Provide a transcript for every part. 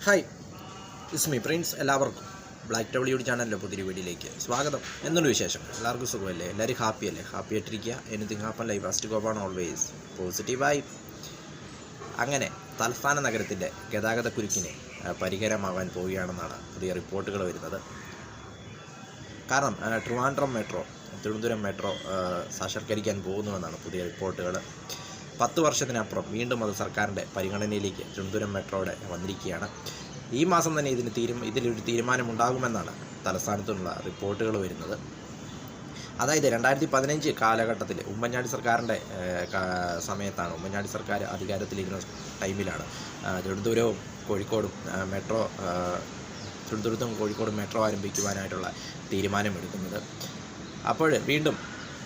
Hi, it's me Prince. എല്ലാവർക്കും black W ചാനലിൻ്റെ പുതിയ വീഡിയോയിലേക്ക് സ്വാഗതം. എന്തുണ്ട് വിശേഷം? എല്ലാവർക്കും സുഖമല്ലേ? എല്ലാവരും ഹാപ്പിയല്ലേ? ഹാപ്പി ആയിട്ടിരിക്കുക. Anything happen life first go on always പോസിറ്റീവായി. അങ്ങനെ തലസ്ഥാന നഗരത്തിൻ്റെ ഗതാഗതക്കുരുക്കിന് പരിഹാരമാകാൻ പോവുകയാണെന്നാണ് പുതിയ റിപ്പോർട്ടുകൾ വരുന്നത്. കാരണം ട്രിവാൻഡ്രം മെട്രോ, തിരുവനന്തപുരം മെട്രോ സാക്ഷാത്കരിക്കാൻ പോകുന്നുവെന്നാണ് പുതിയ റിപ്പോർട്ടുകൾ. 10 വർഷത്തിനപ്പുറം വീണ്ടും അത് സർക്കാരിൻ്റെ പരിഗണനയിലേക്ക് തിരുവനന്തപുരം മെട്രോയുടെ വന്നിരിക്കുകയാണ്. ഈ മാസം തന്നെ ഇതിലൊരു തീരുമാനമുണ്ടാകുമെന്നാണ് തലസ്ഥാനത്തുള്ള റിപ്പോർട്ടുകൾ വരുന്നത്. അതായത് 2015 കാലഘട്ടത്തിൽ ഉമ്മൻചാണ്ടി സർക്കാരിൻ്റെ സമയത്താണ്, ഉമ്മൻചാണ്ടി സർക്കാർ അധികാരത്തിലിരുന്ന ടൈമിലാണ് തിരുവനന്തപുരവും കോഴിക്കോടും തിരുവനന്തപുരത്തും കോഴിക്കോടും മെട്രോ ആരംഭിക്കുവാനായിട്ടുള്ള തീരുമാനമെടുക്കുന്നത്. അപ്പോൾ വീണ്ടും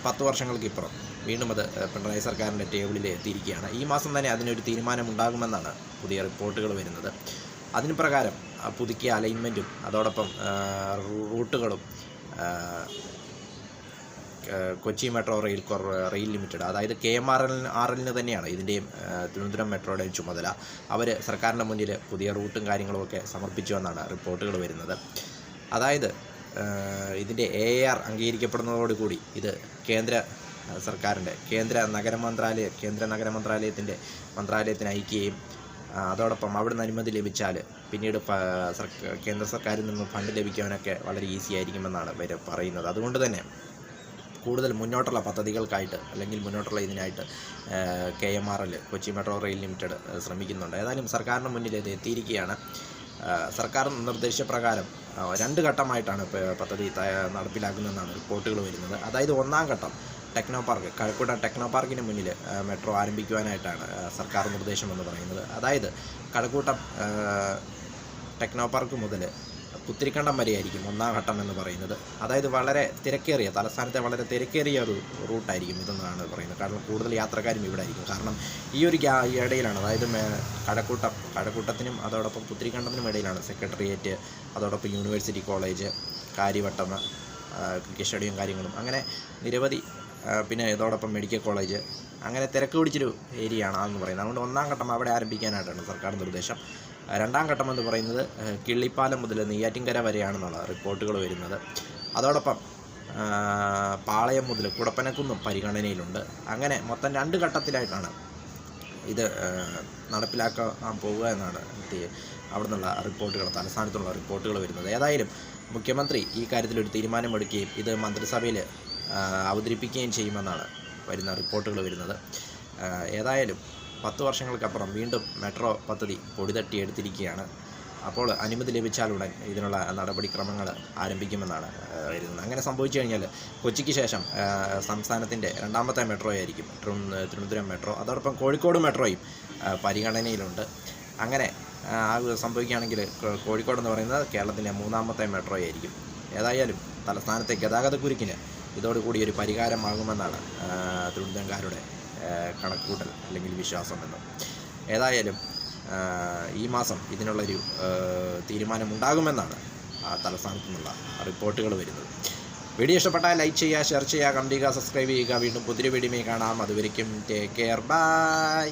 10 വർഷങ്ങൾക്കിപ്പുറം വീണ്ടും അത് പിണറായി സർക്കാരിൻ്റെ ടേബിളിൽ എത്തിയിരിക്കുകയാണ്. ഈ മാസം തന്നെ അതിനൊരു തീരുമാനമുണ്ടാകുമെന്നാണ് പുതിയ റിപ്പോർട്ടുകൾ വരുന്നത്. അതിന് പ്രകാരം പുതുക്കിയ അലൈൻമെൻറ്റും അതോടൊപ്പം റൂട്ടുകളും കൊച്ചി മെട്രോ റെയിൽ ലിമിറ്റഡ്, അതായത് KMRL തന്നെയാണ് ഇതിൻ്റെയും തിരുവനന്തപുരം മെട്രോയുടെയും ചുമതല. അവർ സർക്കാരിൻ്റെ മുന്നിൽ പുതിയ റൂട്ടും കാര്യങ്ങളുമൊക്കെ സമർപ്പിച്ചുവെന്നാണ് റിപ്പോർട്ടുകൾ വരുന്നത്. അതായത് ഇതിൻ്റെ AAR അംഗീകരിക്കപ്പെടുന്നതോടുകൂടി ഇത് കേന്ദ്ര സർക്കാരിൻ്റെ കേന്ദ്ര നഗരമന്ത്രാലയത്തിന് അയക്കുകയും അതോടൊപ്പം അവിടുന്ന് അനുമതി ലഭിച്ചാൽ പിന്നീട് കേന്ദ്ര സർക്കാരിൽ നിന്നും ഫണ്ട് ലഭിക്കാനൊക്കെ വളരെ ഈസി ആയിരിക്കുമെന്നാണ് ഇവർ പറയുന്നത്. അതുകൊണ്ട് തന്നെ കൂടുതൽ മുന്നോട്ടുള്ള പദ്ധതികൾക്കായിട്ട് അല്ലെങ്കിൽ മുന്നോട്ടുള്ള ഇതിനായിട്ട് KMRL Kochi metro rail limited ശ്രമിക്കുന്നുണ്ട്. ഏതായാലും സർക്കാരിന് മുന്നിൽ ഇത് എത്തിയിരിക്കുകയാണ്. സർക്കാർ നിർദ്ദേശപ്രകാരം 2 ഘട്ടമായിട്ടാണ് പദ്ധതി നടപ്പിലാക്കുന്നതെന്നാണ് റിപ്പോർട്ടുകൾ വരുന്നത്. അതായത് 1ാം ഘട്ടം കഴക്കൂട്ടം ടെക്നോ പാർക്കിന് മുന്നിൽ മെട്രോ ആരംഭിക്കുവാനായിട്ടാണ് സർക്കാർ നിർദ്ദേശമെന്ന് പറയുന്നത്. അതായത് കഴക്കൂട്ടം ടെക്നോ പാർക്ക് മുതൽ പുത്തിരിക്കണ്ടം വരെയായിരിക്കും 1ാം ഘട്ടം എന്ന് പറയുന്നത്. അതായത് തലസ്ഥാനത്തെ വളരെ തിരക്കേറിയ ഒരു റൂട്ടായിരിക്കും ഇതെന്നാണ് പറയുന്നത്. കാരണം കൂടുതൽ യാത്രക്കാരും ഇവിടെ ആയിരിക്കും. കാരണം ഈ ഒരു ഇടയിലാണ്, അതായത് കഴക്കൂട്ടത്തിനും അതോടൊപ്പം പുത്തിരിക്കണ്ടത്തിനും ഇടയിലാണ് സെക്രട്ടേറിയറ്റ്, അതോടൊപ്പം university college, Karyavattom, cricket stadium കാര്യങ്ങളും അങ്ങനെ നിരവധി, പിന്നെ ഇതോടൊപ്പം മെഡിക്കൽ കോളേജ്, അങ്ങനെ തിരക്ക് പിടിച്ചൊരു ഏരിയയാണ് എന്ന് പറയുന്നത്. അതുകൊണ്ട് 1ാം ഘട്ടം അവിടെ ആരംഭിക്കാനായിട്ടാണ് സർക്കാർ നിർദ്ദേശം. 2ാം ഘട്ടം എന്ന് പറയുന്നത് കിള്ളിപ്പാലം മുതൽ നെയ്യാറ്റിൻകര വരെയാണെന്നുള്ള റിപ്പോർട്ടുകൾ വരുന്നത്. അതോടൊപ്പം പാളയം മുതൽ കുടപ്പനക്കുന്നും പരിഗണനയിലുണ്ട്. അങ്ങനെ മൊത്തം 2 ഘട്ടത്തിലായിട്ടാണ് ഇത് നടപ്പിലാക്കാൻ പോവുക എന്നാണ് അവിടെ നിന്നുള്ള റിപ്പോർട്ടുകൾ, തലസ്ഥാനത്തുള്ള റിപ്പോർട്ടുകൾ വരുന്നത്. ഏതായാലും മുഖ്യമന്ത്രി ഈ കാര്യത്തിലൊരു തീരുമാനമെടുക്കുകയും ഇത് മന്ത്രിസഭയിൽ അവതരിപ്പിക്കുകയും ചെയ്യുമെന്നാണ് വരുന്ന റിപ്പോർട്ടുകൾ വരുന്നത്. ഏതായാലും 10 വർഷങ്ങൾക്കപ്പുറം വീണ്ടും മെട്രോ പദ്ധതി പൊടിതട്ടിയെടുത്തിരിക്കുകയാണ്. അപ്പോൾ അനുമതി ലഭിച്ചാലുടൻ ഇതിനുള്ള നടപടിക്രമങ്ങൾ ആരംഭിക്കുമെന്നാണ് വരുന്നത്. അങ്ങനെ സംഭവിച്ചു കഴിഞ്ഞാൽ കൊച്ചിക്ക് ശേഷം സംസ്ഥാനത്തിൻ്റെ 2ാമത്തെ മെട്രോ ആയിരിക്കും തിരുവനന്തപുരം മെട്രോ. അതോടൊപ്പം കോഴിക്കോട് മെട്രോയും പരിഗണനയിലുണ്ട്. അങ്ങനെ സംഭവിക്കുകയാണെങ്കിൽ കോഴിക്കോട് എന്ന് പറയുന്നത് കേരളത്തിൻ്റെ 3ാമത്തെ മെട്രോ ആയിരിക്കും. ഏതായാലും തലസ്ഥാനത്തെ ഗതാഗതക്കുരുക്കിന് ഇതോടുകൂടി ഒരു പരിഹാരമാകുമെന്നാണ് തിരുവനന്തപുരംകാരുടെ കണക്കുകൂട്ടൽ അല്ലെങ്കിൽ വിശ്വാസമെന്ന്. ഏതായാലും ഈ മാസം ഇതിനുള്ളൊരു തീരുമാനമുണ്ടാകുമെന്നാണ് തലസ്ഥാനത്തു നിന്നുള്ള റിപ്പോർട്ടുകൾ വരുന്നത്. വീഡിയോ ഇഷ്ടപ്പെട്ടാൽ ലൈക്ക് ചെയ്യുക, ഷെയർ ചെയ്യുക, കമന്റ് ചെയ്യുക, സബ്സ്ക്രൈബ് ചെയ്യുക. വീണ്ടും പുതിയ വീഡിയോയിൽ കാണാം. അതുവരയ്ക്കും ടേക്ക് കെയർ, ബൈ.